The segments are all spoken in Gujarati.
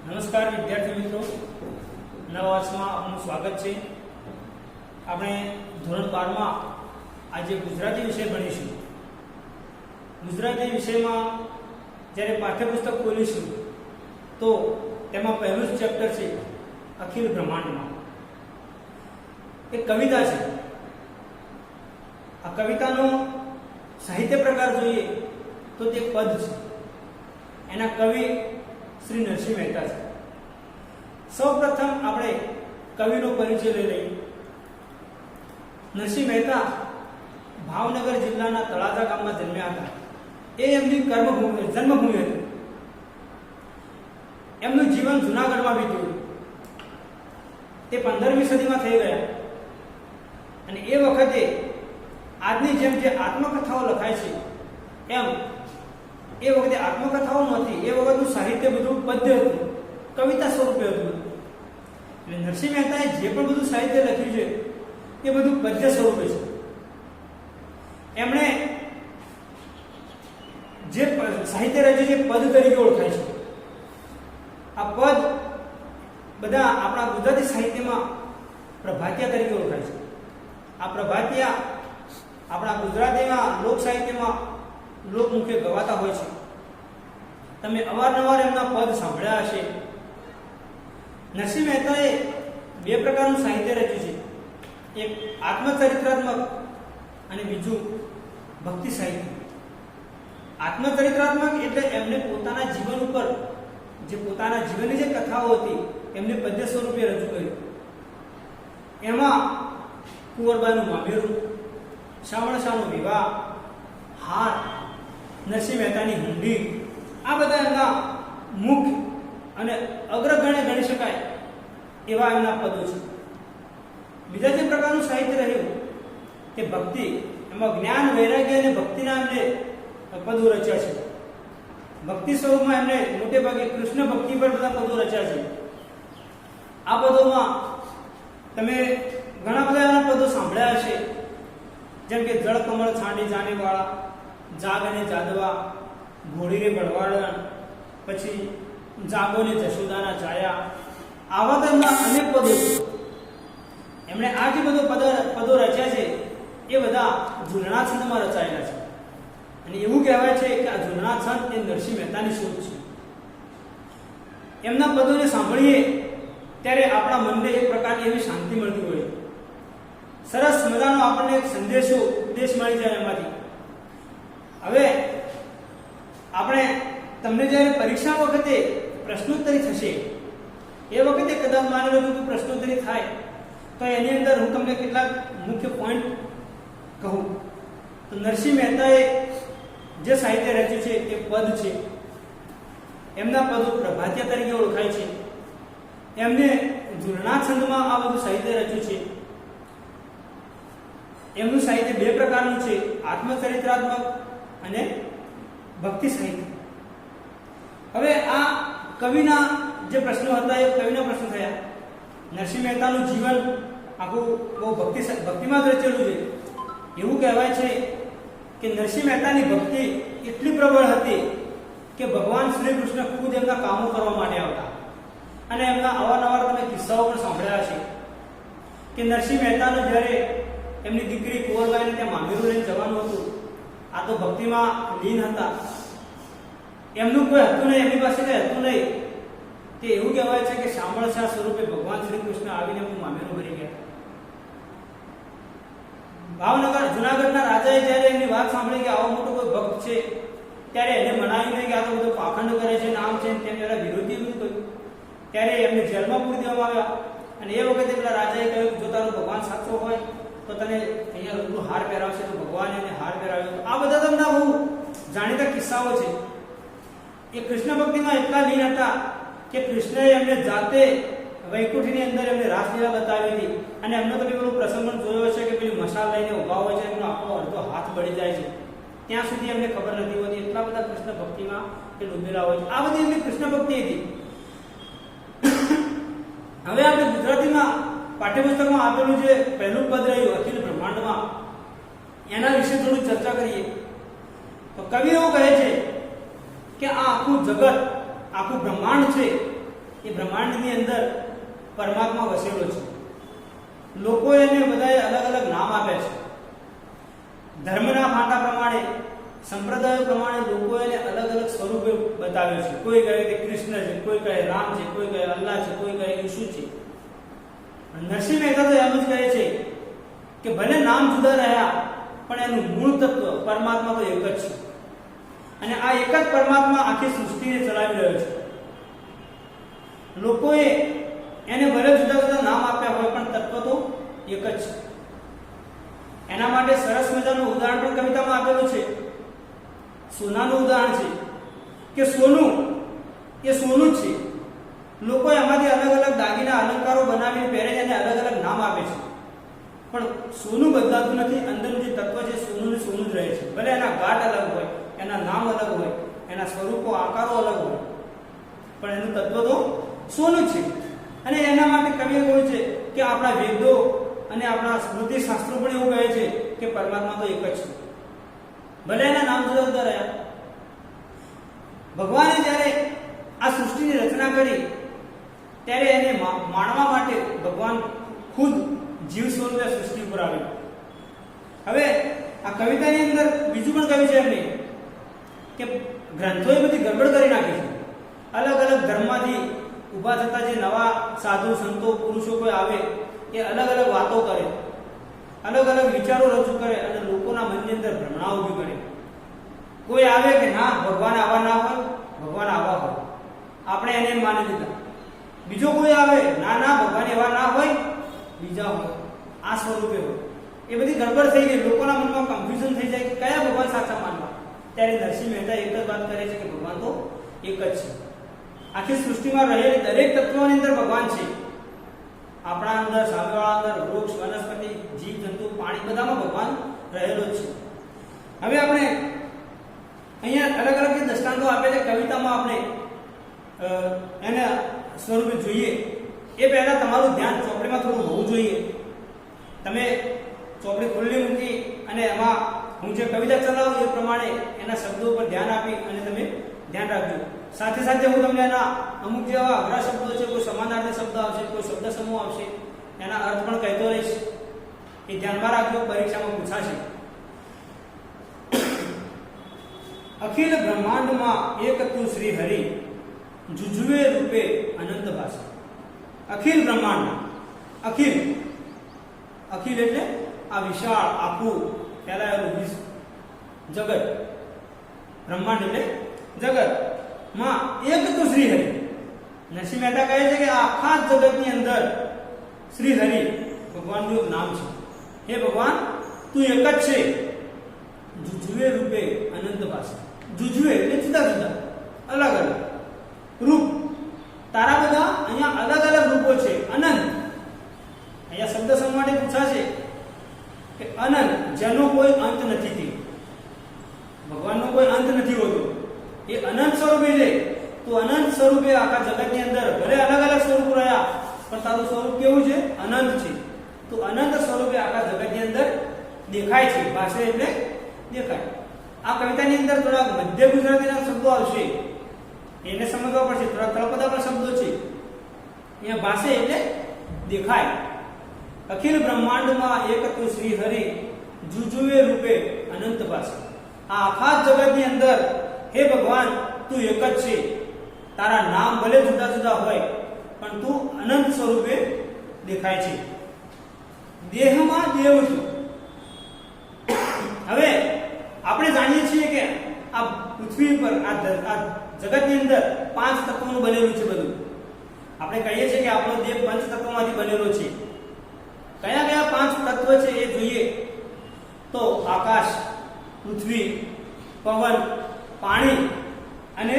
નમસ્કાર વિદ્યાર્થી મિત્રો, નવા વર્ષમાં આપનું સ્વાગત છે। આપણે ધોરણ 12 માં આજે ગુજરાતી વિષય ભણીશું। ગુજરાતી વિષયમાં જ્યારે પાઠ્યપુસ્તક ખોલીશું તો તેમાં પહેલું જ ચેપ્ટર છે અખિલ બ્રહ્માંડમાં। એક કવિતા છે। આ કવિતાનો સાહિત્ય પ્રકાર જોઈએ તો તે પદ છે। એના કવિ શ્રી નરસિંહ મહેતા છે। સૌપ્રથમ આપણે કવિનો પરિચય લઈ લઈએ। નરસિંહ મહેતા ભાવનગર જિલ્લાના તળાજા ગામમાં જન્મ્યા હતા। એ એમની જન્મભૂમિ હતી। એમનું જીવન જૂનાગઢમાં વીત્યું। તે 15મી સદીમાં થઈ ગયા અને એ વખતે આજની જેમ જે આત્મકથાઓ લખાય છે એમ એ વખતે આત્મકથાઓ નહોતી। એ વખતનું સાહિત્ય બધું પદ્ય હતું, કવિતા સ્વરૂપે હતું। એટલે નરસિંહ મહેતાએ જે પણ બધું સાહિત્ય લખ્યું છે એ બધું પદ્ય સ્વરૂપે છે। એમણે જે સાહિત્ય રચ્યું છે પદ તરીકે ઓળખાય છે। આ પદ બધા આપણા ગુજરાતી સાહિત્યમાં પ્રભાતિયા તરીકે ઓળખાય છે। આ પ્રભાતિયા આપણા ગુજરાતીમાં લોક સાહિત્યમાં લોકમુખે ગવાતા હોય છે। તમે અવારનવાર એમના પદ સાંભળ્યા હશે। નરસિંહ મહેતાએ બે પ્રકારનું સાહિત્ય રચ્યું છે। એક આત્મચરિત્રાત્મક અને બીજું ભક્તિ સાહિત્ય। આત્મચરિત્રાત્મક એટલે એમને પોતાના જીવન ઉપર જે પોતાના જીવનની જે કથાઓ હતી એમને પદ્ય સ્વરૂપે રજૂ કરી। એમાં કુંવરબાનું મામેરું, શામળશાનો વિવાહ, હાર, નરસિંહ મહેતાની હુંડી, આ બધા એમના મુખ્ય અને અગ્રગણ્ય ગણી શકાય એવા એમના પદો છે। બીજા જે પ્રકારનું સાહિત્ય રહ્યું તે ભક્તિ। એમાં જ્ઞાન, વૈરાગ્ય અને ભક્તિના એમને પદો રચ્યા છે। ભક્તિ સ્વરૂપમાં એમને મોટે ભાગે કૃષ્ણ ભક્તિ પર બધા પદો રચ્યા છે। આ પદોમાં તમે ઘણા બધા એના પદો સાંભળ્યા હશે, જેમ કે જળ કમળ છાંડી જાને વાળા, જાગ અને જાદવા, ઘોડી રે બળવાડન, પછી જાગો ને જશોદાના છાયા, આવા તેમના અનેક પદો છે। એમણે આ જે પદો રચ્યા છે એ બધા ઝૂલણા છંદમાં રચાયેલા છે અને એવું કહેવાય છે કે આ ઝૂલણા છંદ એ નરસિંહ મહેતાની શોધ છે। એમના પદોને સાંભળીએ ત્યારે આપણા મનને એક પ્રકારની એવી શાંતિ મળતી હોય છે। સરસ મજાનો આપણને એક સંદેશ મળી જાય એમાંથી। હવે આપણે તમને જ્યારે પરીક્ષા વખતે પ્રશ્નોત્તરી થશે એ વખતે કદાચ માની લો કે પ્રશ્નોત્તરી થાય તો એની અંદર હું તમને કેટલાક મુખ્ય પોઈન્ટ કહું તો નરસિંહ મહેતાએ જે સાહિત્ય રચ્યું છે એ પદ છે। એમના પદો પ્રભાતિયા તરીકે ઓળખાય છે। એમને ઝૂલણા છંદમાં આ બધું સાહિત્ય રચ્યું છે। એમનું સાહિત્ય બે પ્રકારનું છે, આત્મચરિત્રાત્મક અને ભક્તિ સાહિત્ય। હવે આ કવિના જે પ્રશ્નો હતા એ કવિના પ્રશ્નો થયા। નરસિંહ મહેતાનું જીવન આખું બહુ ભક્તિમાં જ રચેલું છે। એવું કહેવાય છે કે નરસિંહ મહેતાની ભક્તિ એટલી પ્રબળ હતી કે ભગવાન શ્રી કૃષ્ણ ખુદ એમના કામો કરવા માટે આવતા અને એમના અવારનવાર તમે કિસ્સાઓ પણ સાંભળ્યા છે કે નરસિંહ મહેતાનો જ્યારે એમની દીકરી કુંવરબાઈને ત્યાં મામેરું લઈને જવાનું હતું, આ તો ભક્તિમાં લીન હતા, એમનું કોઈ હતું નહીં, એમની પાસે કંઈ હતું નહીં, તે એવું કહેવાય છે કે શામળશા સ્વરૂપે ભગવાન શ્રી કૃષ્ણ આવીને એમનું મામેરું ભરી ગયા। ભાવનગર જુનાગઢના રાજાએ જ્યારે એમની વાત સાંભળી કે આવો મોટો કોઈ ભક્ત છે ત્યારે એને મનાવી નહીં કે આ તો બધો પાખંડ કરે છે, નામ છે, તેમ જરા વિરોધી બધું કહ્યું। ત્યારે એમને જેલમાં પૂરી દેવામાં આવ્યા અને એ વખતે પેલા રાજાએ કહ્યું જો તારો ભગવાન સાચો હોય તો તને અહીંયા રૂબરૂ હાર પહેરાવશે, તો ભગવાને એને હાર પહેરાવ્યો। આ બધા તમને બહુ જાણીતા કિસ્સાઓ છે। એ કૃષ્ણ ભક્તિમાં એટલા લીન હતા કે કૃષ્ણએ એમને જાતે વૈકુંઠની અંદર એમને રાસલીલા બતાવી હતી અને એમનો તો પેલો પ્રસંગ પણ જોયો છે કે પેલી મશાલ લઈને ઉભા હોય છે, એમનો આખો અડધો હાથ બળી જાય છે, ત્યાં સુધી એમને ખબર નથી હોતી। એટલા બધા કૃષ્ણ ભક્તિમાં એ ડૂબેલા હોય છે। આ બધી એમની કૃષ્ણ ભક્તિ હતી। હવે આપણે ગુજરાતીમાં પાઠ્યપુસ્તકમાં આપેલું જે પહેલું પદ રહ્યું અખિલ બ્રહ્માંડમાં, એના વિશે થોડી ચર્ચા કરીએ તો કવિ એવું કહે છે કે આ આખું જગત, આખું બ્રહ્માંડ છે એ બ્રહ્માંડની અંદર પરમાત્મા વસેલો છે. લોકો એને બધાએ અલગ અલગ નામ આપ્યા છે. ધર્મના ફાંટા પ્રમાણે, સંપ્રદાયો પ્રમાણે લોકો એને અલગ અલગ સ્વરૂપે બતાવ્યો છે. કોઈ કહે કે કૃષ્ણ છે, કોઈ કહે રામ છે, કોઈ કહે અલ્લાહ છે, કોઈ કહે ઈસુ છે. નરસિંહ મહેતા તો એમ જ કહે છે કે ભલે નામ જુદા રહ્યા પણ એનું મૂળ તત્વ પરમાત્મા તો એક જ છે. અને આ એક જ પરમાત્મા આખી સૃષ્ટિને ચલાવી રહ્યો છે. લોકોએ એને ભલે જુદા જુદા નામ આપ્યા હોય પણ તત્વ તો એક જ છે. એના માટે સરસ મજાનું ઉદાહરણ પણ કવિતામાં આપેલું છે. સોનાનું ઉદાહરણ છે કે સોનું એ સોનું જ છે. લોકો એમાંથી અલગ અલગ દાગીના અલંકારો બનાવીને પહેરે છે અને અલગ અલગ નામ આપે છે. પણ સોનું બદલાતું નથી. અંદરનું જે તત્વ છે સોનું ને સોનું જ રહે છે. ભલે એના ઘાટ અલગ હોય, એના નામ અલગ હોય, એના સ્વરૂપો આકારો અલગ હોય, પણ એનું તત્વ તો સોનું જ છે. અને એના માટે કવિએ કહ્યું છે કે આપણા વેદો અને આપણા સ્મૃતિ શાસ્ત્રો પણ એવું કહે છે કે પરમાત્મા તો એક જ છે. ભલે એના નામ જુદા જુદા રહ્યા. ભગવાને જ્યારે આ સૃષ્ટિની રચના કરી ત્યારે એને માણવા માટે ભગવાન ખુદ જીવ સ્વરૂપે સૃષ્ટિ ઉપર આવ્યો. હવે આ કવિતાની અંદર બીજું પણ કહ્યું છે એમને કે ગ્રંથોએ બધી ગડબડ કરી નાખી છે. અલગ અલગ ધર્મમાંથી ઊભા થતા જે નવા સાધુ સંતો પુરુષો કોઈ આવે એ અલગ અલગ વાતો કરે, અલગ અલગ વિચારો રજૂ કરે અને લોકોના મનની અંદર ભ્રમણા ઊભી કરે. કોઈ આવે કે ના ભગવાન આવા ના હોય, ભગવાન આવા હોય, આપણે એને એમ માની લીધા. બીજો કોઈ આવે ના ના ભગવાન એવા ના હોય, બીજા હોય, આ સ્વરૂપે હોય. એ બધી ગડબડ થઈ ગઈ. લોકોના મનમાં કન્ફ્યુઝન થઈ જાય કે કયા ભગવાન સાચા માનવા. ત્યારે નરસિંહ મહેતા એક જ વાત કરે છે કે ભગવાન તો એક જ છે. આખી સૃષ્ટિમાં રહેલી દરેક તત્વોની અંદર ભગવાન છે. આપણા અંદર, સામેવાળા અંદર, વૃક્ષ, વનસ્પતિ, જીવ જંતુ, પાણી બધામાં ભગવાન રહેલો જ છે. હવે આપણે અહીંયા અલગ અલગ જે દ્રષ્ટાંતો આપે છે કવિતામાં આપણે એના સ્વરૂપે જોઈએ એ પહેલા તમારું ધ્યાન ચોપડીમાં થોડું હોવું જોઈએ. તમે ચોપડી ખુલ્લી મૂકી અને એમાં હું જે કવિતા ચલાવું એ પ્રમાણે એના શબ્દો પર ધ્યાન આપી અને તમે ધ્યાન રાખજો. સાથે સાથે હું તમને એના અમુક જેવા અઘરા શબ્દો છે, કોઈ સમાનાર્થી શબ્દ આવશે, કોઈ શબ્દ સમૂહ આવશે, એના અર્થ પણ કહેતો રહીશ. એ ધ્યાનમાં રાખજો, પરીક્ષામાં પૂછાશે. અખિલ બ્રહ્માંડમાં એક તું શ્રી હરિ, જુજવે રૂપે અનંત ભાષા. અખિલ બ્રહ્માંડ, અખિલ અખિલ એટલે આ વિશાળ આખું ફેલાયેલું જગત. બ્રહ્માંડ એટલે જગત માં એક તો શ્રી હરિ. નરસિંહ મહેતા કહે છે કે આખા જગતની અંદર શ્રી હરિ ભગવાનનું એક નામ છે. હે ભગવાન તું એક જ છે. જુજવે રૂપે અનંત ભાષા. જુજવે એટલે જુદા જુદા, અલગ અલગ રૂપ. તારા બધા અહીંયા અલગ અલગ રૂપો છે. અનંત અહીંયા શબ્દ સમૂહ માટે પૂછાશે કે અનંત જેનો કોઈ અંત નથી. તે ભગવાનનો કોઈ અંત નથી હોતો. એ અનંત સ્વરૂપે છે. તો અનંત સ્વરૂપે આખા જગતની અંદર ભલે અલગ અલગ સ્વરૂપ રહ્યા પણ તારું સ્વરૂપ કેવું છે? અનંત છે. તો અનંત સ્વરૂપે આખા જગતની અંદર દેખાય છે. ભાષા એટલે દેખાય. આ કવિતાની અંદર થોડા મધ્ય ગુજરાતીના શબ્દો આવશે, એને સમજવા પડશે. થોડા તળપદા પણ શબ્દો છે. અહીંયા ભાષા એટલે દેખાય. અખિલ બ્રહ્માંડમાં એક તું શ્રી હરિ, જુજુવે રૂપે અનંત ભાષા. આ આખા જગતની અંદર હે ભગવાન તું એક જ છે. તારા નામ ભલે જુદા જુદા હોય પણ તું અનંત સ્વરૂપે દેખાય છે. દેહમાં દેવ છું. હવે આપણે જાણીએ છીએ કે આ પૃથ્વી પર આ જગતની અંદર 5 તત્વોનું બનેલું છે બધું. આપણે કહીએ છીએ કે આપણો દેહ 5 તત્વોમાંથી બનેલો છે. કયા કયા 5 તત્વ છે એ જોઈએ તો આકાશ, પૃથ્વી, પવન, પાણી અને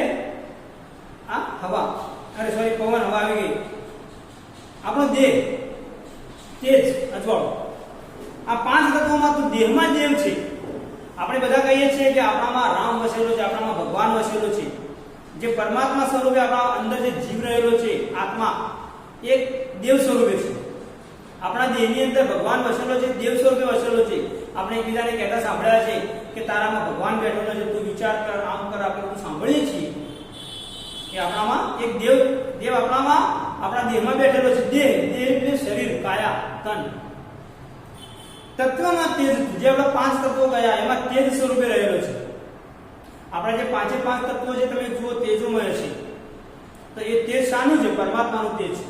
આ હવા. પવન, હવા આવી ગઈ. આપણો દેહ, તેજ, અજવાળો. આ 5 તત્વોમાં તો દેહમાં દેવ છે. આપણે બધા કહીએ છીએ કે આપણામાં રામ વસેલો છે, આપણામાં ભગવાન વસેલો છે. જે પરમાત્મા સ્વરૂપે આપણા અંદર જે જીવ રહેલો છે, આત્મા, એક દેવ સ્વરૂપે છે. આપણા દેહની અંદર ભગવાન વસેલો છે, દેવ સ્વરૂપે વસેલો છે. આપણે એકબીજાને કહેતા સાંભળ્યા છે કે તારામાં ભગવાન બેઠેલો છે, તું વિચાર કર, આમ કર. આપણે બધું સાંભળીએ છીએ. એ આપણામાં એક દેવ આપણામાં આપણા દેહમાં બેઠેલો છે. દેહ એટલે શરીર, કાયા, તન. તત્વમાં તેજ, જે આપણા પાંચ તત્વો ગયા એમાં તેજ સ્વરૂપે રહેલો છે. આપણા જે પાંચે પાંચ તત્વો જે તમે જુઓ તેજોમય છે, તો એ તેજ શાનું છે? પરમાત્માનું તેજ છે.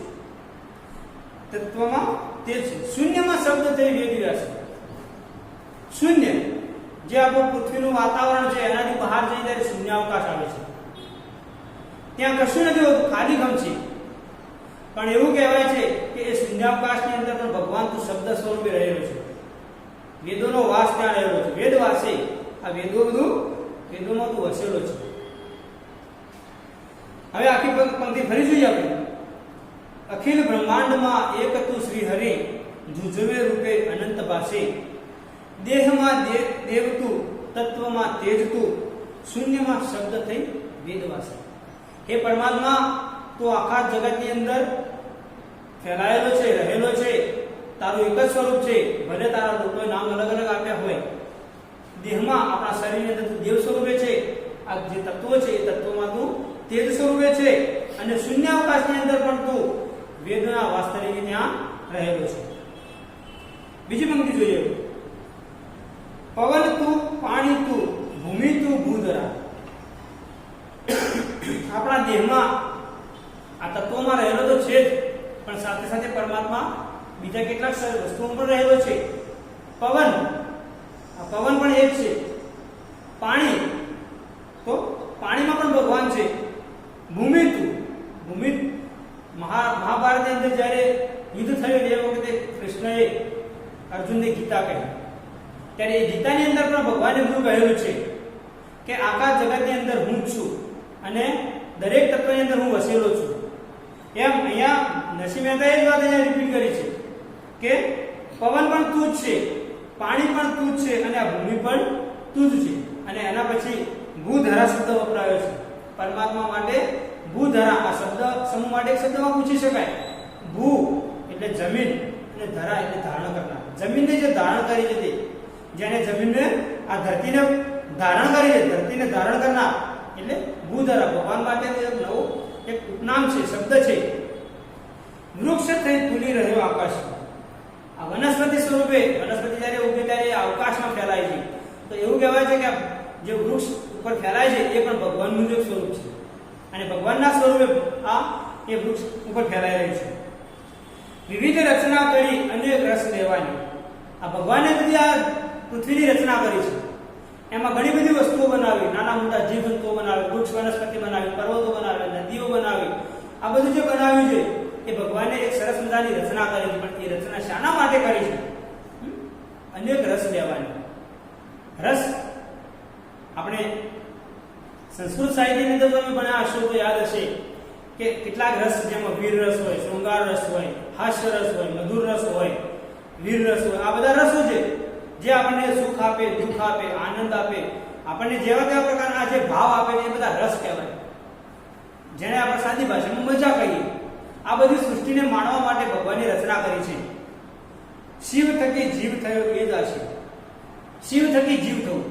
તત્વમાં તેજ છે. શૂન્યમાં શબ્દ થઈ વેદવ્યાસ. શૂન્ય જે આપણું પૃથ્વીનું વાતાવરણ છે એનાથી બહાર જઈ ત્યારે શૂન્યાવકાશ આવે છે. ત્યાં કશું નથી હોતું, ખાલી ગમ છે. પણ એવું કહેવાય છે કે એ શૂન્યાવકાશની અંદર પણ ભગવાન તું શબ્દ સ્વરૂપે રહેલો છે. વેદોનો વાસ ત્યાં રહેલો છે. વેદ વાસે આ વેદો બધું વેદોમાં તું વસેલો છે. હવે આખી પંક્તિ ફરી જોઈએ આપણે. અખિલ બ્રહ્માંડમાં એક તું શ્રી હરિ, જુજવે રૂપે અનંત પાસે. દેહમાં દેવ તું, તત્વમાં તેજ તું, શૂન્યમાં શબ્દ થઈ વેદવાસે. હે પરમાત્મા, તું આખા જગતની અંદર ફેલાયેલો છે, રહેલો છે. તારું એક જ સ્વરૂપ છે. ભલે તારા લોકોએ નામ અલગ અલગ આપ્યા હોય. દેહમાં આપણા શરીરની અંદર તું દેવ સ્વરૂપે છે. આ જે તત્વો છે એ તત્વોમાં તું તેજ સ્વરૂપે છે. અને શૂન્યાવકાશની અંદર પણ તું વેદના વાસ તરીકે ત્યાં રહેલો છે. બીજી પંક્તિ જોઈએ. પવન તું, પાણી તું, ભૂમિ તું, ભૂધરા. આપણા દેહમાં આ તત્વોમાં રહેલો તો છે જ, પણ સાથે સાથે પરમાત્મા બીજા કેટલાક વસ્તુઓ પણ રહેલો છે. પવન, આ પવન પણ એક છે. પાણી, તો પાણીમાં પણ ભગવાન છે. ભૂમિ તું, ભૂમિ મહાભારતની અંદર જ્યારે યુદ્ધ થયું એ વખતે કૃષ્ણએ અર્જુનને ગીતા કહી, ત્યારે એ ગીતાની અંદર પણ ભગવાને બધું કહેલું છે કે આખા જગતની અંદર હું જ છું અને દરેક તત્વની અંદર હું વસેલો છું. એમ અહીંયા નરસિંહ મહેતાએ જ વાત અહીંયા રિપીટ કરી છે કે પવન પણ તું જ છે, પાણી પણ તું જ છે અને આ ભૂમિ પણ તું જ છે. અને એના પછી ભૂધરા શબ્દ વપરાયો છે. પરમાત્મા માટે ભૂધરા આ શબ્દ સમૂહ માટે એક શબ્દમાં પૂછી શકાય. ભૂ એટલે જમીન અને ધરા એટલે ધારણ કરનાર. જમીનને જે ધારણ કરી છે, જેને જમીનને આ ધરતીને ધારણ કરી છે, ધરતીને ધારણ કરનાર એટલે ભૂધરા. ભગવાન માટે એક નવું એક ઉપનામ છે, શબ્દ છે. વૃક્ષ થઈ ફૂલી રહ્યો આકાશ. આ વનસ્પતિ સ્વરૂપે, વનસ્પતિ જ્યારે ઉગે ત્યારે અવકાશમાં ફેલાય છે. તો એવું કહેવાય છે કે જે વૃક્ષ ઉપર ફેલાય છે એ પણ ભગવાનનું જ સ્વરૂપ છે. અને ભગવાનના સ્વરૂપે આ એ વૃક્ષ ઉપર ફેલાઈ રહ્યું છે. વિવિધ રચના કરી અનેક રસ લેવાની. આ ભગવાને બધી આ પૃથ્વીની રચના કરી છે. એમાં ઘણી બધી વસ્તુઓ બનાવી, નાના મોટા જીવજંતુઓ બનાવી, વૃક્ષ વનસ્પતિ બનાવી, પર્વતો બનાવી, નદીઓ બનાવી. આ બધું જે બનાવ્યું છે એ ભગવાને એક સરસ મજાની રચના કરી છે. પણ એ રચના શાના માટે કરી છે? અનેક રસ લેવાની. રસ આપણે સંસ્કૃત સાહિત્યની અંદર તમે ભણ્યા હશો તો યાદ હશે કે કેટલાક રસ, જેમાં વીર રસ હોય, શૃંગાર રસ હોય, હાસ્ય રસ હોય, મધુર રસ હોય, વીર રસ હોય. આ બધા રસો છે જે આપણને સુખ આપે, દુઃખ આપે, આનંદ આપે, આપણને જેવા તેવા પ્રકારના જે ભાવ આપે એ બધા રસ કહેવાય, જેને આપણે સાદી ભાષામાં મજા કહીએ. આ બધી સૃષ્ટિને માણવા માટે ભગવાનની રચના કરી છે. શિવ થકી જીવ થયો એ જ આ છે. શિવ થકી જીવ થવું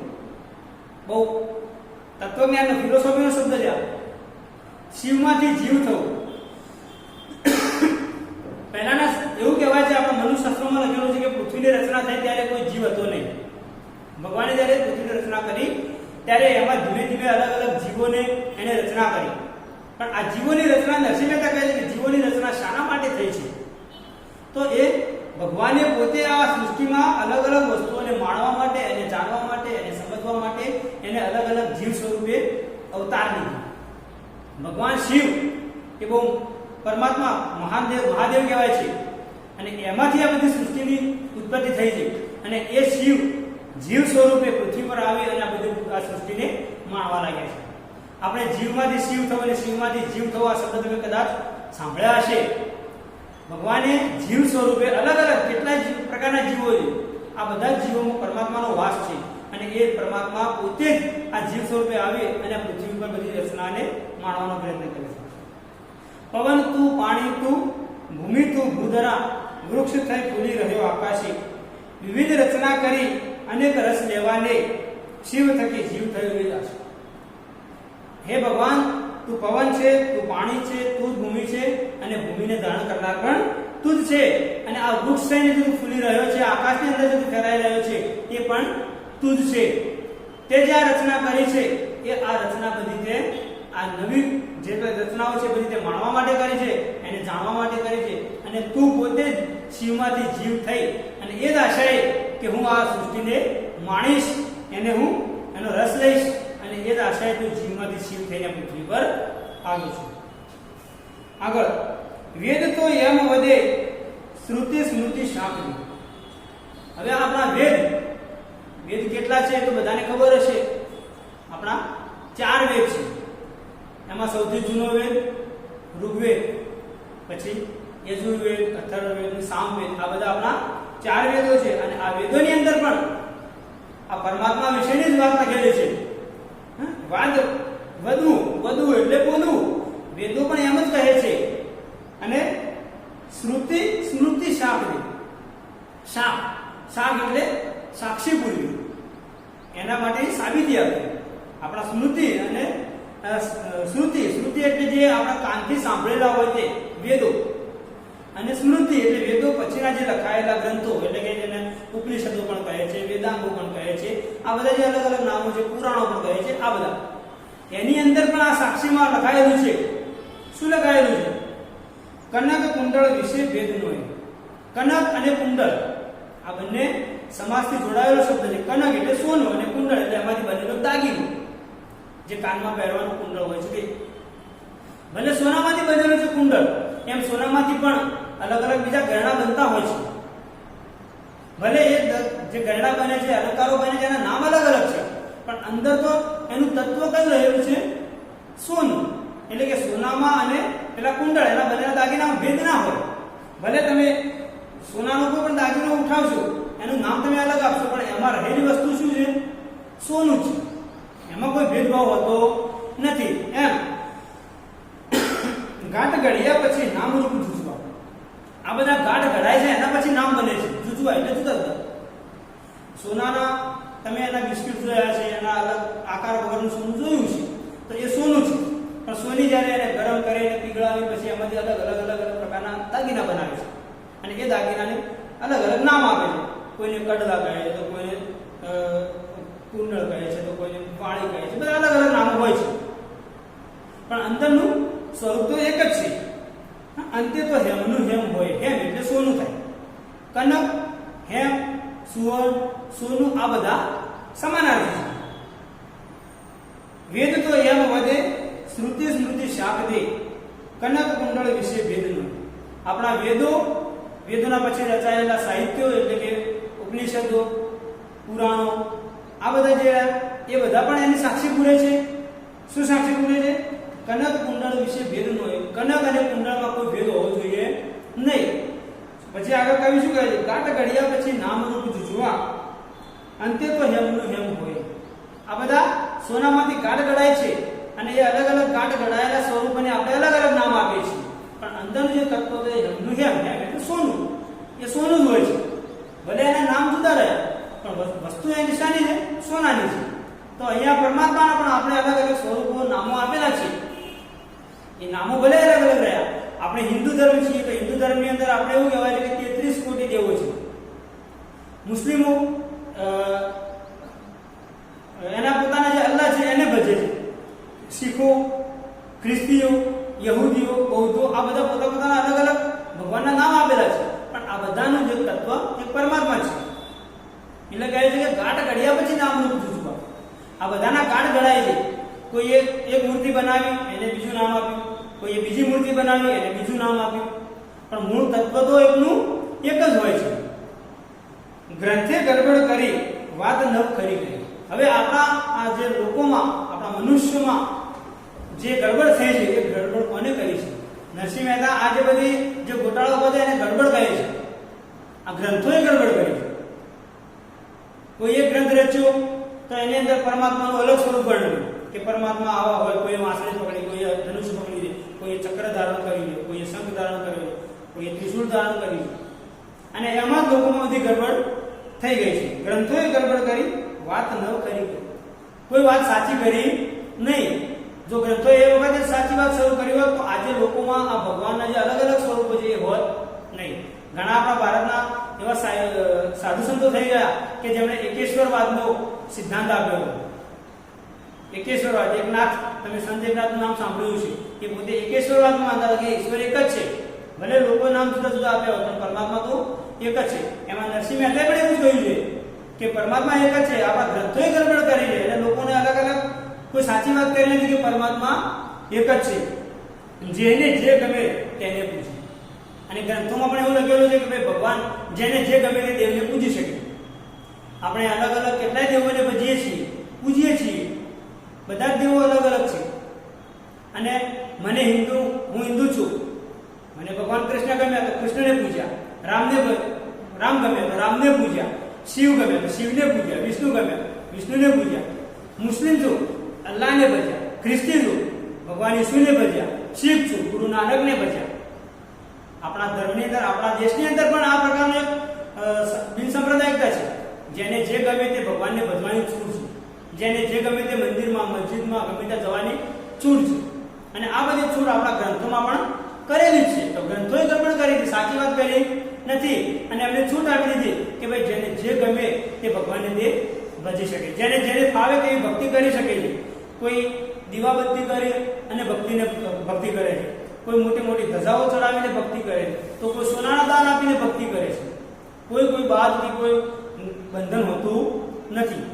બહુ તત્વજ્ઞાન ફિલોસોફીનો શબ્દ છે. શિવમાંથી જીવ થવું. પહેલાના એવું કહેવાય છે, આપણા મનુશાસ્ત્રોમાં લખેલું છે કે પૃથ્વીની રચના થઈ ત્યારે કોઈ જીવ હતો નહીં. ભગવાને જ્યારે પૃથ્વીની રચના કરી ત્યારે એમાં ધીમે ધીમે અલગ અલગ જીવોને એને રચના કરી. પણ આ જીવોની રચના, નરસિંહ મહેતા કહે છે કે જીવોની રચના શાના માટે થઈ છે? તો એ ભગવાને પોતે આ સૃષ્ટિમાં અલગ અલગ વસ્તુઓને માણવા માટે, એને જાણવા માટે, એને સમજવા માટે એને અલગ અલગ જીવ સ્વરૂપે અવતાર લીધો. ભગવાન શિવ એ બહુ પરમાત્મા મહાદેવ કહેવાય છે. અને એમાંથી આ બધી સૃષ્ટિની ઉત્પત્તિ થઈ છે. અને એ શિવ જીવ સ્વરૂપે પૃથ્વી પર આવી અને આ બધી આ સૃષ્ટિને માણવા લાગ્યા છે. આપણે જીવમાંથી શિવ થવું અને શિવમાંથી જીવ થવું આ શબ્દ તમે કદાચ સાંભળ્યા હશે. ભગવાને જીવ સ્વરૂપે અલગ અલગ કેટલાય પ્રકારના જીવો છે. આ બધા જીવોમાં પરમાત્માનો વાસ છે. અને એ પરમાત્મા પોતે જ આ જીવ સ્વરૂપે આવી અને પૃથ્વી પર બધી રચનાને માણવાનો પ્રયત્ન કરે છે. પવન તું, પાણી તું, ભૂમિ તું, ભૂધરા. વૃક્ષ થઈ ફૂલી રહ્યો આકાશી. વિવિધ રચના કરી અનેક રસ લેવાને. શિવ થકી જીવ થયો એ હે ભગવાન, તું પવન છે, તું પાણી છે, તું ભૂમિ છે અને ભૂમિને ધારણ કરનાર પણ તું જ છે. અને આ વૃક્ષ થઈને તું ફૂલી રહ્યો છે, આકાશની અંદર તું ફેલાઈ રહ્યો છે, એ પણ તું જ છે. તે જે આ રચના કરી છે એ આ રચના બધી તે આ નવી જે રચનાઓ છે બધી તે માણવા માટે કરી છે, એને જાણવા માટે કરી છે. અને તું પોતે જ શિવમાંથી જીવ થઈ અને એ જ આશય કે હું આ સૃષ્ટિને માણીશ, એને હું એનો રસ લઈશ અને એ જ આશય તું જીવમાંથી શિવ થઈને પૃથ્વી પર આવ્યો છું. આગળ વેદ તો એમ વધે શ્રુતિ સ્મૃતિ શાંતિ. હવે આપણા વેદ કેટલા છે તો બધાને ખબર હશે. આપણા 4 વેદ છે. એમાં સૌથી જૂનો વેદ ઋગ્વેદ, પછી યજુર્વેદ, અથર્વવેદ અને સામવેદ. આ બધા આપણા 4 વેદો છે. અને આ વેદોની અંદર પણ આ પરમાત્મા વિશેની જ વાત લખેલી છે. વાદ વધુ એટલે બોલવું, વેદો પણ એમ જ કહે છે. અને શ્રુતિ સ્મૃતિ શાંતિ. શાક એટલે સાક્ષી પૂરવી, એના માટે સાબિતી આપવી. આપણા સ્મૃતિ અને શ્રુતિ એટલે જે આપણા કાનથી સાંભળેલા હોય તે વેદો, અને સ્મૃતિ એટલે વેદો પછીના જે લખાયેલા ગ્રંથો એટલે કે જેને ઉપનિષદો પણ કહે છે, વેદાંગો પણ કહે છે. આ બધા જે અલગ અલગ નામો છે, પુરાણો પણ કહે છે. આ બધા એની અંદર પણ આ સાક્ષીમાં લખાયેલું છે. શું લખાયેલું છે? કનક કુંડળ વિશે ભેદનો. કનક અને કુંડળ આ બંને સમાસથી જોડાયેલો શબ્દ છે. કનક એટલે સોનું અને કુંડળ એટલે એમાંથી બનેલો દાગીનો, જે કાનમાં પહેરવાનું કુંડળ હોય છે તે. ભલે સોનામાંથી બનેલું છે કુંડળ, એમ સોનામાંથી પણ અલગ અલગ બીજા ગહેણા બનતા હોય છે. ભલે એ જે ગહેણા બને છે, અલંકારો બને છે, એના નામ અલગ અલગ છે, પણ અંદર તો એનું તત્વ કયું રહેલું છે? સોનું. એટલે કે સોનામાં અને પેલા કુંડળ એના બનેલા દાગીનામાં ભેદ ના હોય. ભલે તમે સોનાનો કોઈ પણ દાગીનો ઉઠાવશો, એનું નામ તમે અલગ આપશો, પણ એમાં રહેલી વસ્તુ શું છે? સોનું છે. એમાં કોઈ ભેદભાવ હોતો નથી. એમ ગાંઠ ઘડ્યા પછી નામરૂપ જુજવા. આ બધા ગાંઠ ઘડાય છે એના પછી નામ બને છે. જુજવા એટલે જુદા જુદા. સોનાના તમે એના બિસ્કિટ જોયા છે, એના અલગ આકાર વગરનું સોનું જોયું છે, તો એ સોનું છે. પણ સોની જ્યારે એને ગરમ કરીને પીગળાવી પછી એમાંથી અલગ પ્રકારના દાગીના બનાવે છે. અને એ દાગીનાને અલગ અલગ નામ આપે છે. કોઈને કડલા કહે છે, તો કોઈને કુંડળ કહે છે, તો કોઈને વાળી કહે છે. બધા અલગ અલગ નામો હોય છે, પણ અંદરનું સ્વરૂપ તો એક જ છે. અંતે તો હેમનું હેમ હોય. હેમ એટલે સોનું થાય. કનક, હેમ, સુવર્ણ, સોનું આ બધા સમાનાર્થી છે. વેદ તો એમ વધે શ્રુતિ સ્મૃતિ શાકદે. કનક કુંડળ વિશે ભેદનો. આપણા વેદોના પછી રચાયેલા સાહિત્યો એટલે કે ઉપનિષદો, પુરાણો, આ બધા જે એ બધા પણ એની સાક્ષી પૂરે છે. શું સાક્ષી પૂરે છે? કનક કુંડળ વિશે ભેદ ન હોય. કનક અને કુંડળમાં કોઈ ભેદ હોવો જોઈએ નહીં. પછી આગળ કવિ શું કહે છે? ગાંઠ ઘડ્યા પછી નામરૂપ જુજવા, અંતે તો હેમનું હેમ હોય. આ બધા સોનામાંથી ગાંઠ ઘડાય છે અને એ અલગ અલગ ગાંઠ ઘડાયેલા સ્વરૂપને આપણે અલગ અલગ નામ આપીએ છીએ, પણ અંદરનું જે તત્વ છે હેમનું હેમ એટલે સોનું. એ સોનું જ હોય છે. ભલે એના નામ જુદા રહે, પણ વસ્તુ એ નિશાની છે સોનાની છે. તો અહીંયા પરમાત્માના પણ આપણે અલગ અલગ સ્વરૂપો નામો આપેલા છે. એ નામો ભલે અલગ અલગ રહ્યા. આપણે હિન્દુ ધર્મ છીએ તો હિન્દુ ધર્મની અંદર આપણે એવું કહેવાય છે કે 33 કોટી દેવો છે. મુસ્લિમો એના પોતાના જે અલ્લાહ છે એને ભજે છે. શીખો, ખ્રિસ્તીઓ, યહૂદીઓ, બૌદ્ધો આ બધા પોતાના અલગ અલગ ભગવાનના નામ આપેલા છે, પણ આ બધાનું જે તત્વ એ પરમાત્મા છે. એટલે કહે છે કે ગાંઠ ઘડ્યા પછી નામરૂપ જુજવા. આ બધાના ગાંઠ ઘડાય છે. કોઈ એક મૂર્તિ બનાવી એને બીજું નામ આપ્યું, કોઈએ બીજી મૂર્તિ બનાવી એને બીજું નામ આપ્યું, પણ મૂળ તત્વ તો એકનું એક જ હોય છે. ગ્રંથે ગડબડ કરી વાત ન ખરી ગઈ. હવે આપણા આ જે લોકોમાં, આપણા મનુષ્યમાં જે ગડબડ થઈ છે એ ગડબડ કોને કરી છે? નરસિંહ મહેતા આ જે બધી જે ગોટાળો બધે એને ગડબડ કહે છે. આ ગ્રંથોએ ગડબડ કરી છે. કોઈ એક ગ્રંથ રચ્યો તો એની અંદર પરમાત્માનું અલગ સ્વરૂપ વર્ણવ્યું કે પરમાત્મા આવા હોય. કોઈ વાંસળી પકડી, કોઈ ધનુષ્ય પકડી દે, કોઈ ચક્ર ધારણ કરી લે, કોઈ શંખ ધારણ કરી લે, કોઈ ત્રિશૂળ ધારણ કરી લે, અને એમાં જ લોકોમાં બધી ગડબડ થઈ ગઈ છે. ગ્રંથોએ ગડબડ કરી વાત ન કરી ગઈ. કોઈ વાત સાચી કરી નહીં. જો ગ્રંથો એ વખતે સાચી વાત શરૂ કરી હોત તો આજે લોકોમાં આ ભગવાનના જે અલગ અલગ સ્વરૂપો છે એ હોત નહીં. ઘણા આપણા ભારતના એવા સાધુ સંતો થઈ ગયા કે જેમણે એકેશ્વરવાદનો સિદ્ધાંત આપ્યો. એકેશ્વરવાદ, એકનાથ, તમે સંત એકનાથનું નામ સાંભળ્યું છે. એ પોતે એકેશ્વરવાદમાં માનતા હતા કે ઈશ્વર એક જ છે. ભલે લોકો નામ જુદા જુદા આપ્યા હોય પણ પરમાત્મા તો એક જ છે. એમાં નરસિંહ મહેતાએ પણ એવું જ કહ્યું છે કે પરમાત્મા એક જ છે. આપણા ગ્રંથોએ ગડબડ કરી છે એટલે લોકોને અલગ અલગ કોઈ સાચી વાત કરી નથી કે પરમાત્મા એક જ છે. જેને જે ગમે તેને પૂછે. અને ગ્રંથોમાં પણ એવું લખેલું છે કે ભાઈ ભગવાન જેને જે ગમે તે દેવને પૂજી શકે. આપણે અલગ અલગ કેટલાય દેવોને પૂજીએ છીએ. બધા જ દેવો અલગ અલગ છે. અને મને હું હિન્દુ છું, મને ભગવાન કૃષ્ણ ગમ્યા તો કૃષ્ણને પૂજ્યા, રામ ગમ્યા તો રામને પૂજ્યા, શિવ ગમ્યા તો શિવને પૂજ્યા, વિષ્ણુ ગમ્યા વિષ્ણુને પૂજ્યા. મુસ્લિમ છું, અલ્લાહને ભજ્યા. ખ્રિસ્તી છું, ભગવાન ઈસુને ભજ્યા. શીખ છું, ગુરુ નાનકને ભજ્યા. આપણા ધર્મની અંદર, આપણા દેશની અંદર પણ આ પ્રકારની બિનસાંપ્રદાયિકતા છે. જેને જે ગમે તે ભગવાનને ભજવાની છૂટ છે. જેને જે ગમે તે મંદિરમાં, મસ્જિદમાં ગમે ત્યાં જવાની છૂટ છે. અને આ બધી છૂટ આપણા ગ્રંથોમાં પણ કરેલી જ છે. તો ગ્રંથોએ ગડબડ કરી હતી, સાચી વાત કરી નથી. અને એમને છૂટ આપી દીધી કે ભાઈ જેને જે ગમે તે ભગવાનને તે ભજી શકે. જેને ફાવે તેવી ભક્તિ કરી શકે છે. કોઈ દીવાબત્તી કરે અને ભક્તિ કરે છે. કોઈ મોટી મોટી ધજાઓ ચડાવીને ભક્તિ કરે છે. તો કોઈ સોનાના દાન આપીને ભક્તિ કરે છે. કોઈ બાદથી કોઈ બંધન હોતું નથી.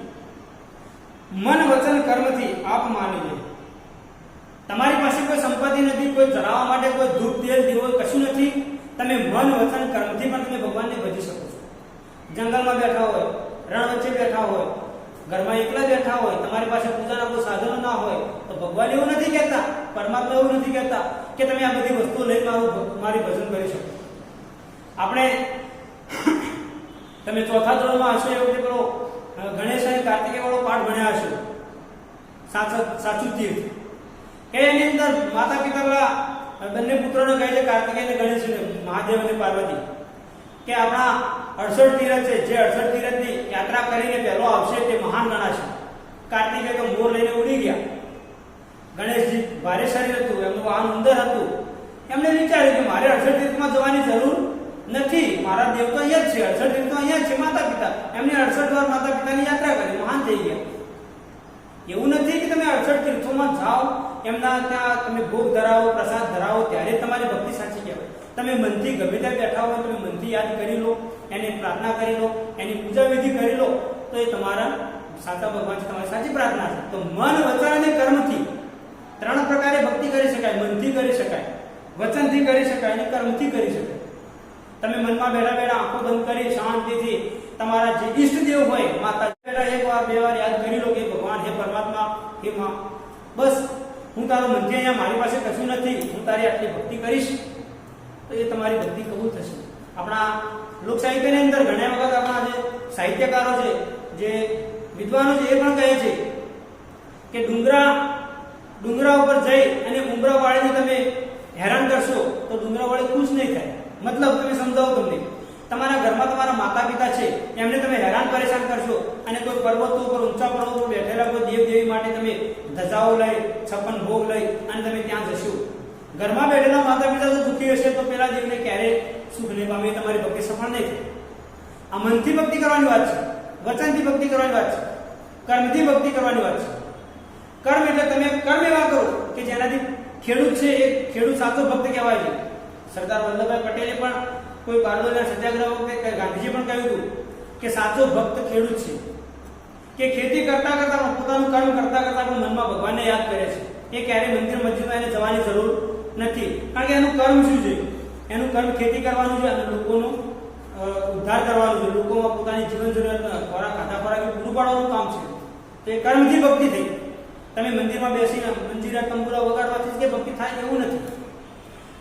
મન વચન કર્મથી આપ માની લે. તમારી પાસે કોઈ સંપત્તિ નથી, કોઈ ધરાવવા માટે કોઈ ધૂપ તેલ દીવો કશું નથી. તમે મન વચન કર્મથી પણ તમે ભગવાનને ભજી શકો છો. જંગલમાં બેઠા હોય, રણ વચ્ચે બેઠા હોય, ઘરમાં એકલા બેઠા હોય, તમારી પાસે પૂજાના કોઈ સાધનો ના હોય તો ભગવાન એવું નથી કહેતા, પરમાત્મા એવું નથી કહેતા કે તમે આ બધી વસ્તુઓ લઈને મારી ભજન કરી શકો. આપણે તમે ચોથા ધોરણમાં હશો એ વખતે પેલો ગણેશ અને કાર્તિકેય વાળો પાઠ ભણ્યા હશો, સાચું તીર્થ. કે એની અંદર માતા પિતા બંને પુત્રોને કહે છે, કાર્તિકેય અને ગણેશ, મહાદેવ અને પાર્વતી, કે આપણા 68 તીરથ છે. જે 68 તીરથની યાત્રા કરીને પહેલો આવશે તે મહાન ગણાશે. કાર્તિકેય તો મોર લઈને ઉડી ગયા. ગણેશજી ભારે શરીર હતું, એમનું વાહન ઉંદર હતું. એમણે વિચાર્યું કે મારે 68 તીર્થમાં જવાની જરૂર નથી, મારા દેવ તો અહીંયા જ છે, 68 તીર્થ તો અહીંયા જ છે. માતા પિતા એમને 68 વાર માતા પિતાની યાત્રા કરી, મહાન થઈ ગયા. એવું નથી કે તમે 68 તીર્થોમાં જાઓ, એમના ત્યાં તમે ભોગ ધરાવો, પ્રસાદ ધરાવો, ત્યારે તમારી ભક્તિ સાચી કહેવાય. તમે મનથી ગમે ત્યાં બેઠા હોય, તમે મનથી યાદ કરી લો, એની પ્રાર્થના કરી લો, એની પૂજા વિધિ કરી લો, તો એ તમારા સાચા ભગવાન છે, તમારી સાચી પ્રાર્થના છે. તો મન, વચન અને કર્મથી 3 પ્રકારે ભક્તિ કરી શકાય. મનથી કરી શકાય, વચનથી કરી શકાય અને કર્મથી કરી શકાય. તમે મનમાં બેઠા બેઠા આંખો બંધ કરી શાંતિથી તમારા જે ઈષ્ટદેવ હોય, માતા, બેઠા 1 વાર 2 વાર યાદ કરી લો કે ભગવાન, હે પરમાત્મા, હે માં, બસ હું તારો મધ્ય, અહીંયા મારી પાસે કશું નથી, હું તારી આટલી ભક્તિ કરીશ, તો એ તમારી ભક્તિ કબૂલ થશે. આપણા લોક સાહિત્યની અંદર ઘણા વખત આપણા જે સાહિત્યકારો છે, જે વિદ્વાનો છે, એ પણ કહે છે કે ડુંગરા ઉપર જઈ અને ઉંબરા વાળીને તમે હેરાન કરશો તો ડુંગરા વાળી ખુશ નહીં થાય. મતલબ તમે સમજાવો, તમને તમારા ઘરમાં તમારા માતા પિતા છે, એમને તમે હેરાન પરેશાન કરશો અને કોઈ પર્વતો ઉપર, ઊંચા પર્વતો પર બેઠેલા કોઈ દેવ દેવી માટે તમે ધજાઓ લઈ, 56 ભોગ લઈ અને તમે ત્યાં જશો. ઘરમાં બેઠેલા માતા પિતા જો દુઃખી હશે તો પેલા દેવને ક્યારે સુખ નહીં પામે, તમારી ભક્તિ સફળ નહીં થાય. આ મનથી ભક્તિ કરવાની વાત છે, વચનથી ભક્તિ કરવાની વાત છે, કર્મથી ભક્તિ કરવાની વાત છે. કર્મ એટલે તમે કર્મ એવા કરો કે જેનાથી ખેડૂત છે એ ખેડૂત સાચો ભક્ત કહેવાય છે. સરદાર વલ્લભભાઈ પટેલે પણ કોઈ બારડોલીના સત્યાગ્રહ વખતે ગાંધીજી પણ કહ્યું હતું કે સાચો ભક્ત ખેડૂત છે, કે ખેતી કરતા કરતા પોતાનું કર્મ કરતા કરતા પણ મનમાં ભગવાનને યાદ કરે છે. એ ક્યારેય મંદિર મસ્જિદમાં એને જવાની જરૂર નથી, કારણ કે એનું કર્મ શું છે? એનું કર્મ ખેતી કરવાનું છે અને લોકોનો ઉદ્ધાર કરવાનું છે, લોકોમાં પોતાની જીવન જરૂરિયાત ખાધા ખોરાક પૂરું પાડવાનું કામ છે. તો એ કર્મથી ભક્તિ થઈ. તમે મંદિરમાં બેસીને મંજીરા તંબુરા વગાડવાથી કે ભક્તિ થાય એવું નથી.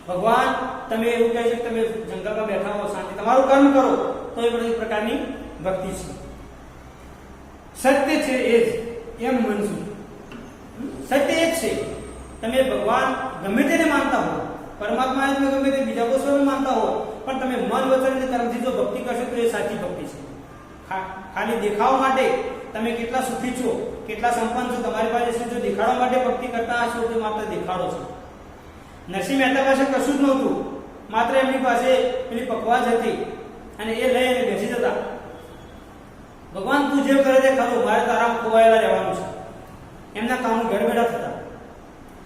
ભગવાન તમે એવું કહે છે કે તમે જંગલમાં બેઠા હો, શાંતિ તમારું કર્મ કરો, તો એ બધી પ્રકારની ભક્તિ છે. સત્ય છે એ જ, એમ મનસું સત્ય એ જ છે. તમે ભગવાન ગમે તેને માનતા હો, પરમાત્મા જ ગમે તે બીજા કોઈ સ્વરૂપ માનતા હો, પણ તમે મન, વચન અને કર્મથી જો ભક્તિ કરશો તો એ સાચી ભક્તિ છે. ખાલી દેખાવ માટે તમે કેટલા સુખી છો, કેટલા સંપન્ન છો, તમારી પાસે શું જો દેખાડવા માટે ભક્તિ કરતા હશો તો માત્ર દેખાડો છો. નરસિંહ મહેતા પાસે કશું જ નહોતું, માત્ર એમની પાસે પેલી પકવાજ હતી અને એ લઈ અને બેસી જતા. ભગવાન તું જે કરે તે ખરું, મારે તારામાં ખોવાયેલા રહેવાનું છે. એમના કામો ઘર બેઠા થતા.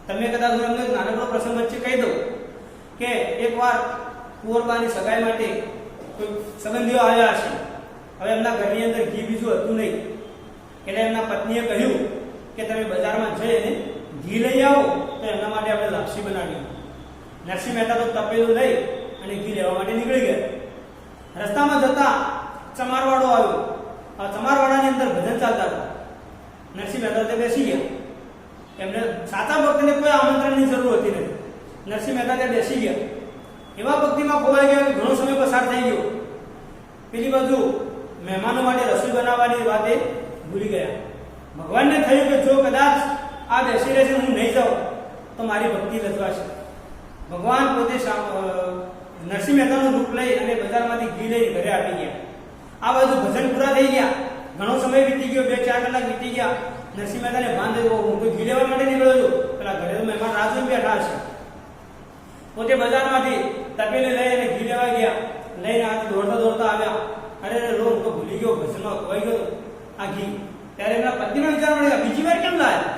તમે કદાચ હું એમને નાનકડો પ્રસંગ વચ્ચે કહી દઉં કે એકવાર કુંવરબાની સગાઈ માટે કોઈ સંબંધીઓ આવ્યા હશે. હવે એમના ઘરની અંદર ઘી બીજું હતું નહીં, એટલે એમના પત્નીએ કહ્યું કે તમે બજારમાં જઈને ઘી લઈ આવો તો એમના માટે આપણે લાપસી બનાવીએ. નરસિંહ મહેતા તો તપેલું લઈ અને ઘી લેવા માટે નીકળી ગયા. રસ્તામાં જતા ચમારવાડો આવ્યો. આ ચમારવાડાની અંદર ભજન ચાલતા હતા. નરસિંહ મહેતા તે બેસી ગયા. એમને સાચા ભક્તને કોઈ આમંત્રણની જરૂર હતી નથી. નરસિંહ મહેતા ત્યાં બેસી ગયા. એવા ભક્તિમાં ખોવાઈ ગયા કે ઘણો સમય પસાર થઈ ગયો. પેલી બાજુ મહેમાનો માટે રસોઈ બનાવવાની વાતે ભૂલી ગયા. ભગવાનને થયું કે જો કદાચ આ બેસી રહેશે હું નહીં જાઉં તો મારી ભક્તિ લજવાશે. ભગવાન પોતે નરસિંહ મહેતાનું રૂપ લઈ અને બજારમાંથી ઘી લઈ ઘરે આવી ગયા. આ બાજુ ભજન પૂરા થઈ ગયા. ઘણો સમય વીતી ગયો, 2-4 કલાક વીતી ગયા. નરસિંહ મહેતાને ભાન થયું હું તો ઘી લેવા માટે નીકળ્યો છું, પેલા ઘરે તો મહેમાન રાહ જોઈને બેઠા હશે. પોતે બજારમાંથી તપેલી લઈ અને ઘી લેવા ગયા. લઈને આ દોડતા દોડતા આવ્યા. અરે લો હું તો ભૂલી ગયો, ભજનમાં ખોવાઈ ગયો આ ઘી. ત્યારે એમના પત્નીનો વિચાર મળ્યો બીજી વાર કેમ લાયા?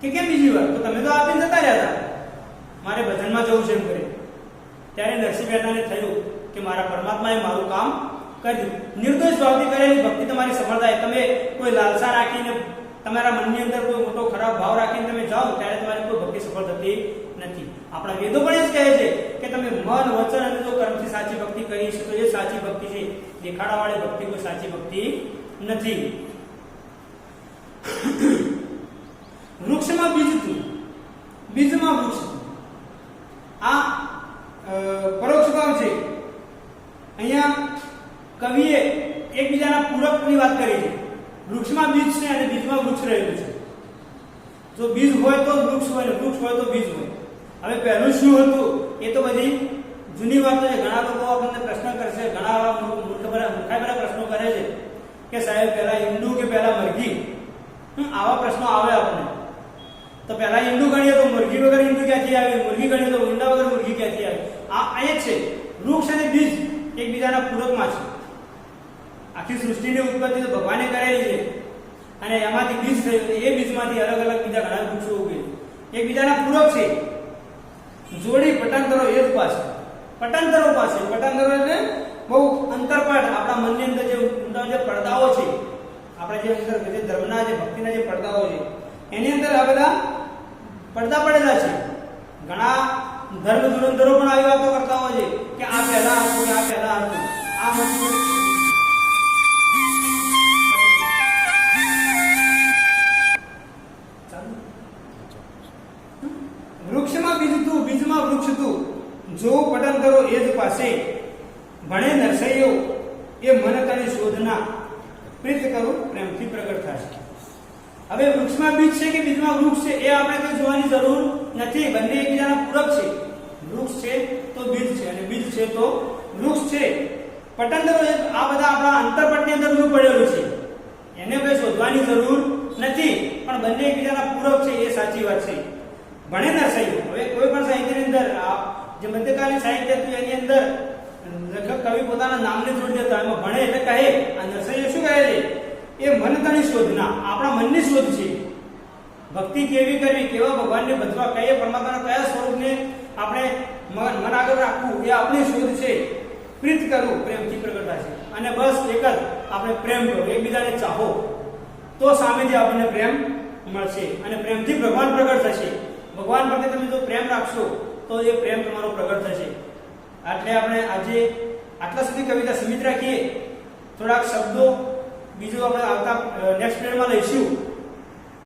કે કેમ બીજી વાર? તો તમે તો આપીને જતા રહ્યા હતા, મારે ભજનમાં જવું છે એમ કરે. ત્યારે નરસિંહ મહેતાને થયું કે મારા પરમાત્માએ મારું કામ કર્યું. નિર્દોષ ભાવથી કરેલી ભક્તિ તમારી સફળ થાય. તમે કોઈ લાલસા રાખીને તમારા મનની અંદર કોઈ મોટો ખરાબ ભાવ રાખીને તમે જાઓ ત્યારે તમારી કોઈ ભક્તિ સફળ થતી નથી. આપણા વેદો પણ એ જ કહે છે કે તમે મન, વચન અને જો કર્મથી સાચી ભક્તિ કરી છે તો એ સાચી ભક્તિ છે. દેખાડાવાળી ભક્તિ કોઈ સાચી ભક્તિ નથી. વૃક્ષમાં બીજ હતું, બીજમાં વૃક્ષ. આ પરોક્ષ ભાવ છે. અહીંયા કવિએ એકબીજાના પૂરકની વાત કરી છે. વૃક્ષમાં બીજ છે અને બીજમાં વૃક્ષ રહેલું છે. જો બીજ હોય તો વૃક્ષ હોય, વૃક્ષ હોય તો બીજ હોય. હવે પહેલું શું હતું એ તો બધી જૂની વાતો છે. ઘણા લોકો આપણને પ્રશ્ન કરશે, ઘણા મૂર્ખાઈ પ્રશ્નો કરે છે કે સાહેબ પહેલા ઈંડું કે પહેલા મરઘી? આવા પ્રશ્નો આવે આપણને. તો પહેલા ઈંડું ગણીએ તો મુરગી વગર ઈંડું ક્યાંથી આવે? મુરગી ગણીએ તો ઈંડા વગર મુરગી ક્યાંથી આવે? આ એ છે. વૃક્ષ અને બીજ એકબીજાના પૂરકમાં છે. આખી સૃષ્ટિની ઉત્પત્તિ તો ભગવાને કરેલી છે અને એમાંથી બીજ થયું. એ બીજમાંથી અલગ અલગ બીજા ઘણા વૃક્ષો ઉગે. એકબીજાના પૂરક છે. જોડી પટાંતરો એ જ પાસે. પટાંતરો પાસે, પટાંતરો એટલે બહુ અંતરપાઠ. આપણા મનની અંદર જે પડદાઓ છે, આપણે જે અંદર જે ધર્મના જે ભક્તિના જે પડદાઓ છે એની અંદર આ બધા પડદા પડેલા છે. ઘણા ધર્મ ધુરંધરો પણ આવી વાતો કરતા હોય છે કે આ પહેલા હતું કે આ પહેલા હતું. આ વૃક્ષમાં બીજ તું, બીજમાં વૃક્ષ તું, જો પઠન કરો એ જ પાસે, ભણે નરસૈયો એ મન તને શોધના, પ્રીત કરું પ્રેમથી પ્રગટ થશે. હવે વૃક્ષમાં બીજ છે કે બીજમાં વૃક્ષ છે એ આપણે કઈ જોવાની જરૂર નથી. બંને એકબીજાના પૂરક છે. વૃક્ષ છે તો બીજ છે અને બીજ છે તો વૃક્ષ છે. પટંતરો આ બધા આપણા અંતરપટની અંદર બધું પડેલું છે, એને કઈ શોધવાની જરૂર નથી. પણ બંને એકબીજાના પૂરક છે એ સાચી વાત છે. ભણે નરસૈયો. હવે કોઈ પણ સાહિત્યની અંદર જે મધ્યકાલીન સાહિત્ય હતું એની અંદર લેખક કવિ પોતાના નામને જોડી દેતા. એમાં ભણે એટલે કહે આ નરસૈયો શું કહે છે? એ મન તણી શોધના, આપણા મનની શોધ છે. ભક્તિ કેવી કરવી, કેવા ભગવાનને ભજવા, કયા પરમાત્માના કયા સ્વરૂપને આપણે મન આગળ રાખવું એ આપણી શોધ છે. પ્રીત કરવું પ્રેમથી પ્રગટ થશે. અને બસ એક જ આપણે પ્રેમ કરો, એકબીજાને ચાહો તો સામેથી આપણને પ્રેમ મળશે અને પ્રેમથી ભગવાન પ્રગટ થશે. ભગવાન પ્રત્યે તમે જો પ્રેમ રાખશો તો એ પ્રેમ તમારો પ્રગટ થશે. એટલે આપણે આજે આટલા સુધી કવિતા સીમિત રાખીએ. થોડાક શબ્દો બીજું આપણે આવતા નેક્સ્ટ પીરિયડમાં લઈશું.